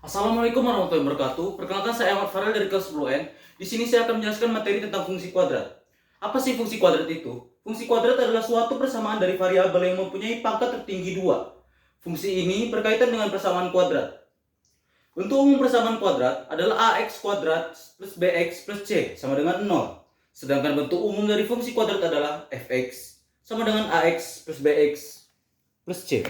Assalamualaikum warahmatullahi wabarakatuh. Perkenalkan saya Ahmad Farel dari kelas 10N. Di sini saya akan menjelaskan materi tentang fungsi kuadrat. Apa sih fungsi kuadrat itu? Fungsi kuadrat adalah suatu persamaan dari variabel yang mempunyai pangkat tertinggi 2. Fungsi ini berkaitan dengan persamaan kuadrat. Bentuk umum persamaan kuadrat adalah ax kuadrat plus bx plus c sama dengan 0. Sedangkan bentuk umum dari fungsi kuadrat adalah fx sama dengan ax plus bx plus c.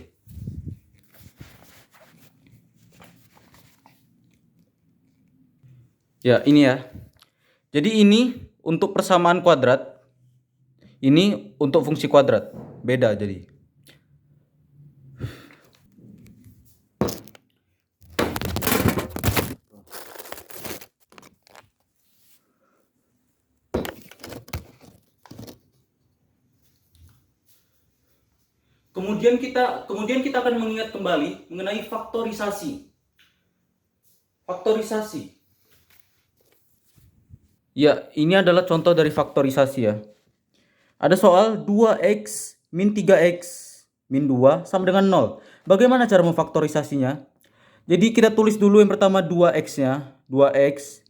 Ya, ini ya. Jadi ini untuk persamaan kuadrat, ini untuk fungsi kuadrat. Beda jadi. Kemudian kita akan mengingat kembali mengenai faktorisasi. Faktorisasi. Ya, ini adalah contoh dari faktorisasi ya. Ada soal 2x min 3x min 2 sama dengan 0. Bagaimana cara memfaktorisasinya? Jadi kita tulis dulu yang pertama 2x-nya, 2x.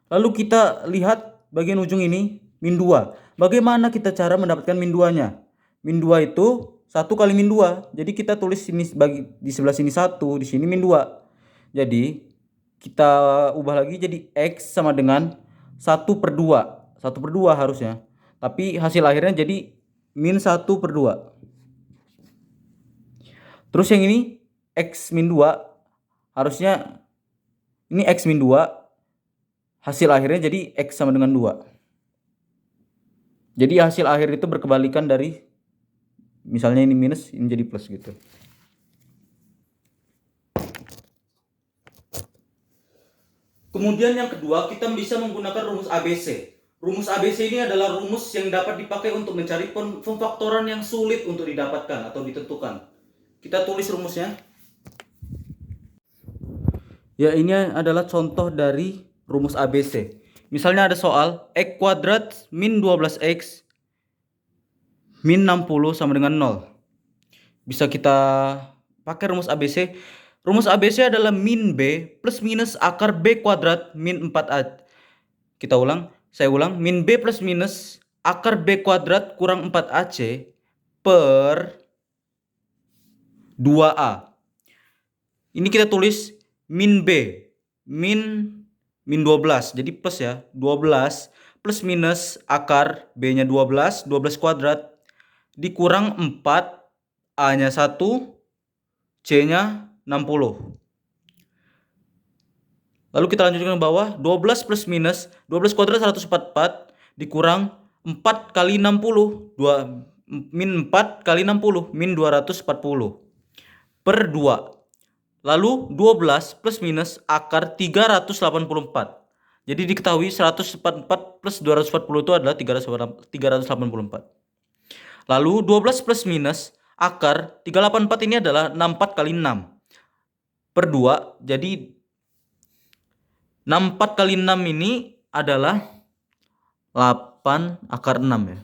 Lalu kita lihat bagian ujung ini, min 2. Bagaimana kita cara mendapatkan min 2-nya? Min 2 itu 1 kali min 2. Jadi kita tulis ini di sebelah sini 1, di sini min 2. Jadi kita ubah lagi jadi x sama dengan 1/2. 1/2 harusnya. Tapi hasil akhirnya jadi min 1/2. Terus yang ini x min 2 harusnya ini x min 2, hasil akhirnya jadi x sama dengan 2. Jadi hasil akhir itu berkebalikan dari, misalnya ini minus, ini jadi plus gitu. Kemudian yang kedua, kita bisa menggunakan rumus ABC. Rumus ABC ini adalah rumus yang dapat dipakai untuk mencari pemfaktoran yang sulit untuk didapatkan atau ditentukan. Kita tulis rumusnya. Ya, ini adalah contoh dari rumus ABC. Misalnya ada soal x kuadrat min 12x min 60 sama dengan 0. Bisa kita pakai rumus ABC. Rumus ABC adalah min B plus minus akar B kuadrat min 4A. Saya ulang. Min B plus minus akar B kuadrat kurang 4AC per 2A. Ini kita tulis min B. Min 12. Jadi plus ya. 12 plus minus akar B-nya 12. 12 kuadrat dikurang 4. A-nya 1. C-nya 60. Lalu kita lanjutkan ke bawah. 12 plus minus 12 kuadrat 144 dikurang 4 kali 60. Min 4 kali 60. Min 240 per 2. Lalu 12 plus minus akar 384. Jadi diketahui 144 plus 240 itu adalah 384. Lalu 12 plus minus akar 384 ini adalah 64 kali 6 per 2. Jadi 64 kali 6 ini adalah 8 akar 6 ya.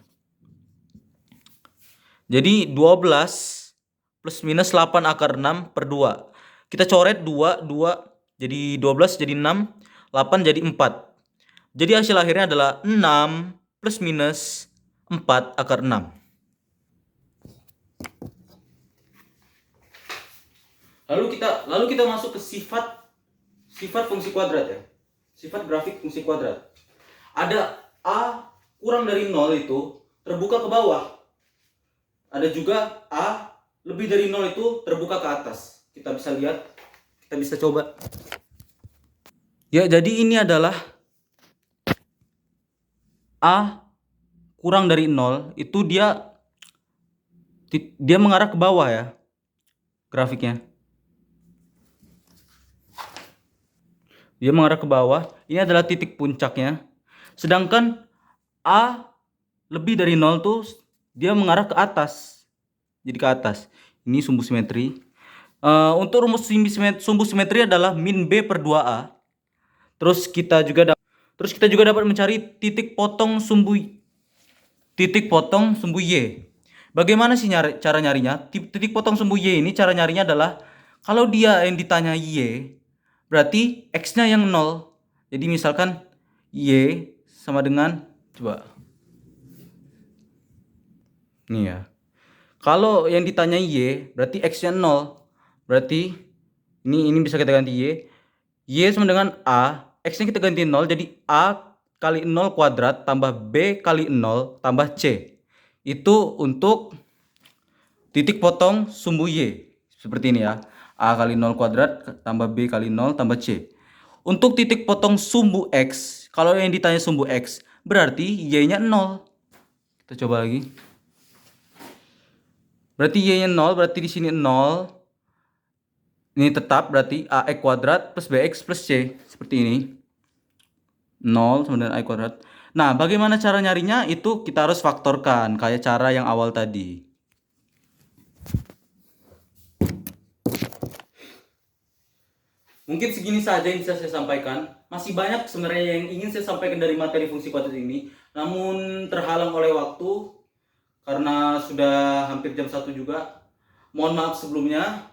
Jadi 12 plus minus 8 akar 6 per 2. Kita coret 2, jadi 12 jadi 6, 8 jadi 4. Jadi hasil akhirnya adalah 6 plus minus 4 akar 6. Lalu kita masuk ke sifat fungsi kuadrat ya. Sifat grafik fungsi kuadrat. Ada A kurang dari 0 itu terbuka ke bawah. Ada juga A lebih dari 0 itu terbuka ke atas. Kita bisa lihat, kita bisa coba. Ya, jadi ini adalah A kurang dari 0 itu dia mengarah ke bawah ya grafiknya. Dia mengarah ke bawah. Ini adalah titik puncaknya. Sedangkan A lebih dari 0 tuh dia mengarah ke atas. Jadi ke atas. Ini sumbu simetri. Untuk rumus sumbu simetri adalah min B per 2A. Terus kita juga dapat mencari titik potong sumbu Y. Bagaimana sih cara nyarinya? Titik potong sumbu Y ini cara nyarinya adalah kalau dia yang ditanya Y, berarti X-nya yang 0. Jadi misalkan Y sama dengan, coba. Nih ya. Kalau yang ditanya Y, berarti X-nya 0. Berarti ini bisa kita ganti Y. Y sama dengan A. X-nya kita ganti 0. Jadi A kali 0 kuadrat tambah B kali 0 tambah C. Itu untuk titik potong sumbu Y. Seperti ini ya. A kali 0 kuadrat tambah B kali 0 tambah C. Untuk titik potong sumbu X, kalau yang ditanya sumbu X, berarti Y-nya 0. Kita coba lagi. Berarti Y-nya 0, berarti di sini 0. Ini tetap, berarti AX kuadrat plus BX plus C. Seperti ini. 0 sama dengan AX kuadrat. Nah, bagaimana cara nyarinya? Itu kita harus faktorkan, kayak cara yang awal tadi. Mungkin segini saja yang bisa saya sampaikan. Masih banyak sebenarnya yang ingin saya sampaikan dari materi fungsi kuadrat ini. Namun terhalang oleh waktu. Karena sudah hampir jam 1 juga. Mohon maaf sebelumnya.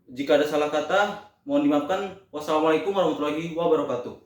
Jika ada salah kata, mohon dimaafkan. Wassalamualaikum warahmatullahi wabarakatuh.